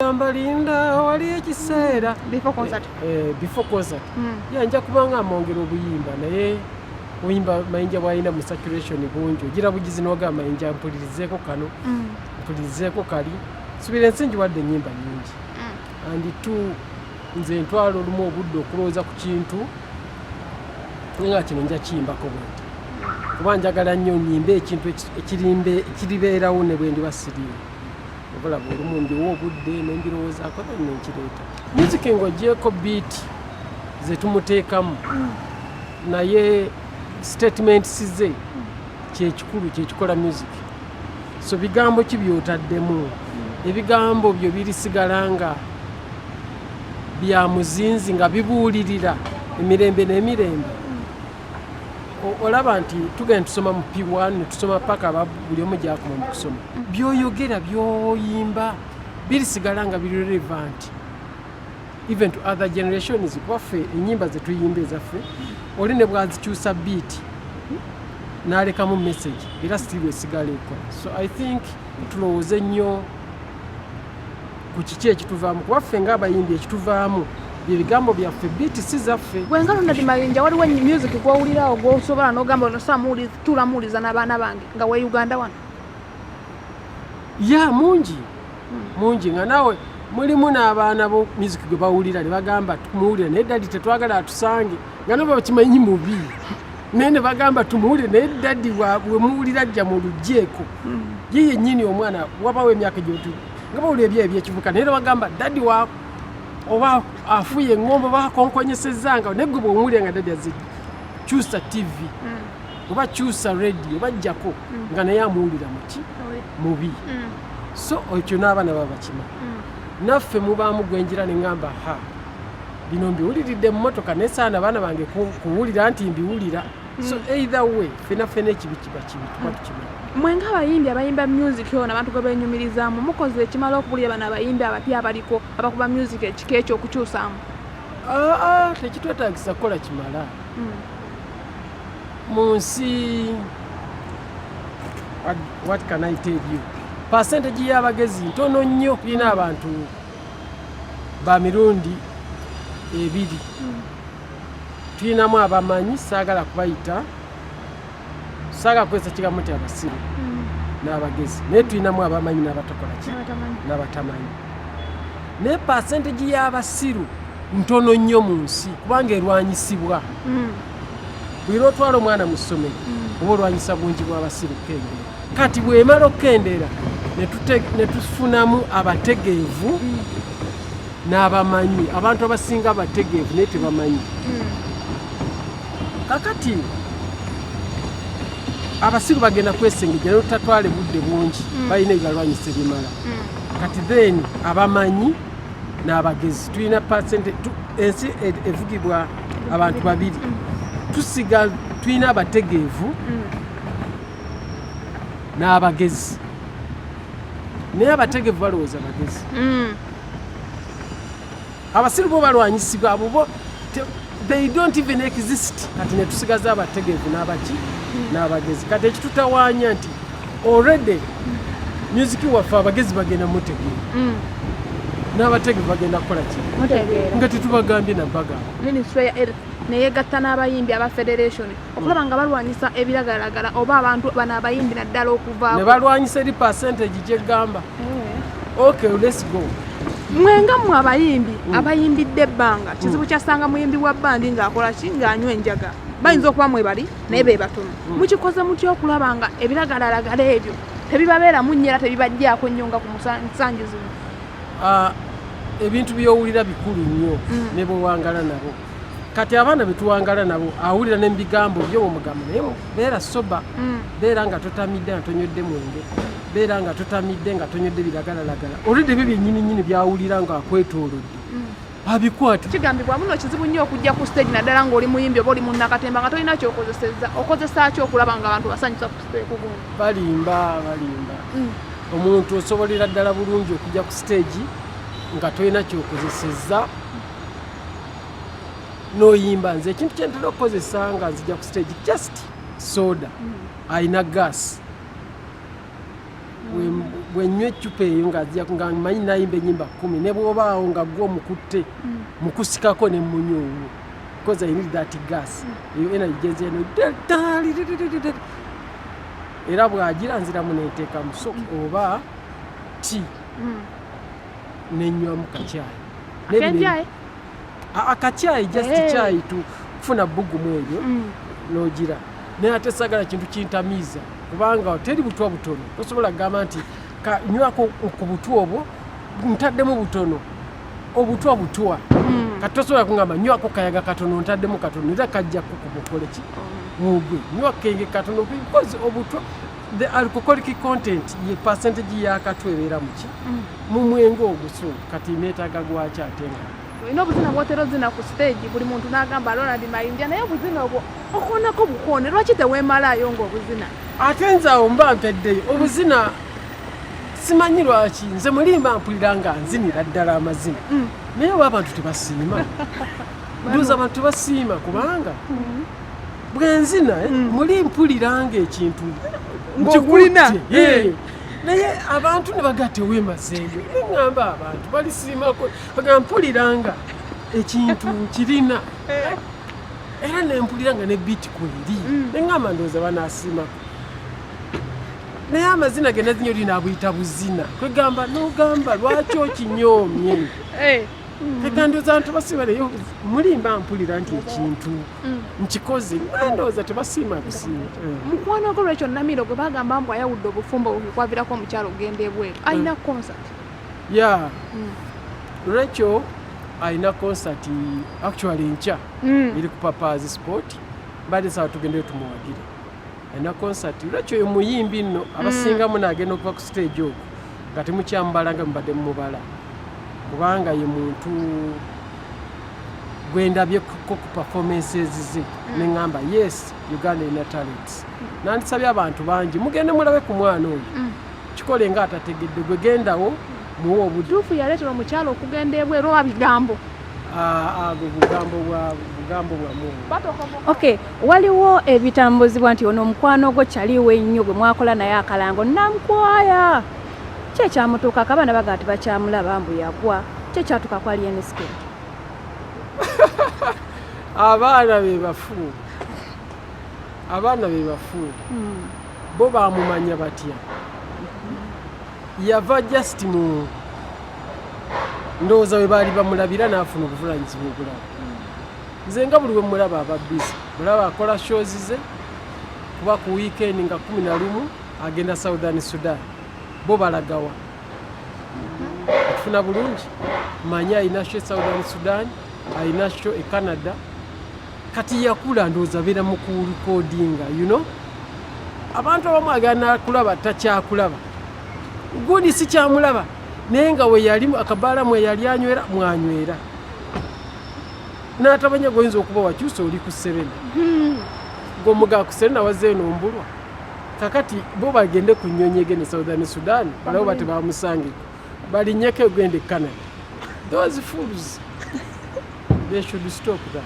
yagamba linda wali ekiseera before concert yanja kubanga amwongera obuyimba naye oyimba mayinja bwalina mu saturation bungi ogira bugizi noga mayinja mpulirizeeko kano mpulirizeeko kali subira ensingi wadde ennyimba nyingi and two nze ntwala olumu obudde okulowooza ku kintu nga kino nja kiyimbako bwenti kuba njagala nnyo nyimbe ekintu ekiribeerawo ne bwe ndiba siriiwo obalaba olumu ndiwo obudde nembirowoozaako nenkireeta music ng'ogyeko beat ze tumuteekamu naye statements ze kyekikulu kyekikola music so bigambo ki byotaddemu ebigambo byo birisigala nga bya muzinzi nga bibuulirira emirembe n'emirembe olaba nti tugenda tusoma mu P1 ne tusoma paka buli omu gyakoma mu kusoma byoyogera byoyimba birisigala nga biri relevant even to other generations kwaffe ennyimba ze tuyimba ezaffe oli ne bwazikyusa beat n'alekamu message era still esigala ekola so I think tulowooze nnyo ku kiki ekituvaamu kubaffe ng'abayimbi ekituvaamu ebigambo byaffe beat si zaffe gwenga Ronald Mayinja waliwo music gw'owulirawo gw'osobola n'ogamba ono tulamuwuliza n'abaana bange nga we Uganda wano ya mungi nga nawe mulimu n'abaana bo music gwe bawulira ne bagamba tumuwulira naye daddi tetwagala atusange nga nabo bakimanyi mubi naye ne bagamba tumuwulire naye daddi we muwulira ajja mu lugjeeko ye yennyini omwana wabawo emyaka gyotu nga bawulira ebyekivuka naye ne bagamba daddi oba afuye engombo bakonkonyesezanga naye gwe bw'omuwulira nga daddi azijja kyusa TV oba kyusa radio oba jjako nga naye amuwulira muki mubi so ekyo n'abaana baba bakima naffe mubaamu gwenjira ne ngamba bino mbiwuliridde mu motoka naye saana abaana bange kuwulira nti mbiwulira so either way fena ekibi kiba kibi tuba tukimanyi mwe ng'abayimbi abayimba music ono abantu gwe benyumirizaamu mukoze ekimala okuwulira bano abayimbi abapya abaliko abakuba music ekika ekyo okukyusaamu tekitwetagisa kukola kimala mu nsi what can I tell you percentage y'abagezi ntono nnyo tulina abantu ba mirundi ebiri tulinamu abamanyi saagala kubayita saagala kwesa kigambo nti abasiru n'abagezi naye tulinamu abamanyi n'abatakola ki n'abatamanyi naye percentage y'abasiru ntono nnyo mu nsi kubanga erwanyisibwa bwira otwala omwana mu ssomero oba olwanyisa bungi bw'abasiru kukendera kati bw'emala okukendera ne tufunamu abategeevu n'abamanyi abantu abasinga abategeevu naye tebamanyi kakati abasiru bagenda kwesengejja naye tutatwale budde bungi balina ebibalwanyisa ebimala kati then abamanyi n'abagezi tulina ensi evugibwa abantu babiri tusiga tulina abategeevu n'abagezi naye abategeevu balowooza bagezi abasiru bo balwanyisibwa abo they don't even exist kati ne tusigaza abategeevu n'abaki n'abagezi kati ekitutawaanya nti already music waffe abagezi bagenda mutegeera n'abategeevu bagenda kukola ki nga tetubagambye nabagamba ministry ya health neyegatta n'abayimbi aba federation okulaba nga balwanyisa ebiragalagala oba abantu bano abayimbi naddala okuvaawo ne balwanyisa eri percentage gyegamba okay let's go mwenga mu abayimbi abayimbidde ebbanga kizibu kyasanga muyimbi wa bandi ng'akola ki ng'anywa enjaga bayinza okuba mwebali naye be batono mukikoze mutya okulaba nga ebiragalalagala ebyo tebibabeeramu nnyo era tebibajjaako nnyo nga ku musanji zino ebintu by'owulira bikulu nnyo ne bwewangala nabo kati abaana betuwangala nabo awulira n'ebigambo by'omugamba naye beera soba beera nga totamidde nga tonywedde mwenge beera nga totamidde nga tonywedde biragalalagala oludde ebyo byennyininyini byawulira nga akwetoolodde abikwata kigambibwa muno kizibu nnyo okujja ku stage naddala ng'oli muyimbi oba oli munnakatemba nga tolina kyokozeseza okozesa ki okulaba nga abantu basanyusa ku stage kugundi balimba omuntu osobolera ddala bulungi okujja ku stage nga tolina kyokozeseza n'oyimba nze ekintu kyentera okukozesa nga nzija ku stage just soda ayina gas bwenywa eccupa eyo nga manyi nayimba ennyimba 10 ne bwobaawo nga gwe omukutte mukusikako ne munyoowo because I need that gas eyo energy jeno era bwagira nziramu neteeka musoki oba ti nenywamu kacyayi akacyayi just chai tu kufuna bbugumu ebyo nogira naye ate sagala kintu kintamiiza kubanga teri butwa butono tosobola kugamba nti nywako ku butwa obwo ntaddemu butono obutwa butwa kati tosobola kungamba nywako kayaga katono ntaddemu katono era kajja kukubukole ki mugwe nywa kenge katono because obutwa the alcoholic content ye percentage ya katwe ebeera muki mu mwengo oguso kati neetaaga gwaki atenga ino obuzina bwotero zina ku stage buli muntu n'agamba Ronald Mayinja naye obuzina obwo okoonako bukoone lwaki teweemalaayo ng'obuzina ate nze awo mba mpeddeyo obuzina simanyi lwaki nze mulimba mpulira nga nzinira ddala amazina naye oba abantu tebasiima nduuza abantu tebasiima kubanga bwenzina muli mpulira nga ekintu ng'ogulina naye abantu ne bagaa teweemazeeyo neŋŋamba abantu balisiimako bagaa mpulira nga ekintu nkirina era nempulira nga ne biiti kweri neŋŋamba ndowooza banaasiimako naye amazina ge nazinyo linaabuyita buzina kwegamba n'ogamba lwaki okinyoomye kegandooza abantu basiima naye mulimba mpulira nti ekintu nkikoze ndowooza tebasiima kusiima mukwano gwo lwekyo Namiro gwe bagamba mbu ayawudde obufumbo bukwavirako omukyalo ogenda ebweru alina concert lwekyo alina concert actually nkya eri ku Papa's Sport mbadde sawa tugendeyo tumuwagire alina concert lwekyo oyo muyimbi nno abasingamu naagenda okuva ku stage okwo nga temukyambala nga mubadde mumubala kubanga ye muntu gwendabyeko ku performances ze neŋŋamba yes Uganda ina talents nandisabye abantu bangi mugende mulabe ku mwana oyo kikole nga atategedde gwe gendawo muwe obutuufu yaleetera omukyalo okugenda ebweru oba bigambo bugambo bwamu okay waliwo ebitambuzibwa nti ono omukwano gwo kyaliwo ennyo gwe mwakola naye akalango namukwaya kyekyamutuuka akabaana bagaa tebakyamulaba mbu yagwa kyekyatuuka kwali NSK abaana be bafu bo bamumanya batya yava just mu ndowooza we baali bamulabira n'afuna obuvunanyizibwa obulala nze nga buli we mulaba aba busy mulaba akola shows ze kuba ku weekend nga 11 agenda Southern Sudan bo balagawa atufuna bulungi manyi alina show Southern Sudan alina show e Canada kati yakula ndowooza beera mu kulikodinga abantu abamu agana kulaba takyakulaba gundi si kyamulaba naye nga we yalimu akabaala mwe yali anywera mwanywera n'atabanya goyinza okuba wakyusa oli ku 7 gwomugaa ku 7 nawazeeyo nombulwa kakati bo bagende ku nnyonyi egende Southern Sudan balabo bate bamusangiko balinyeko egende Canada those fools they should stop that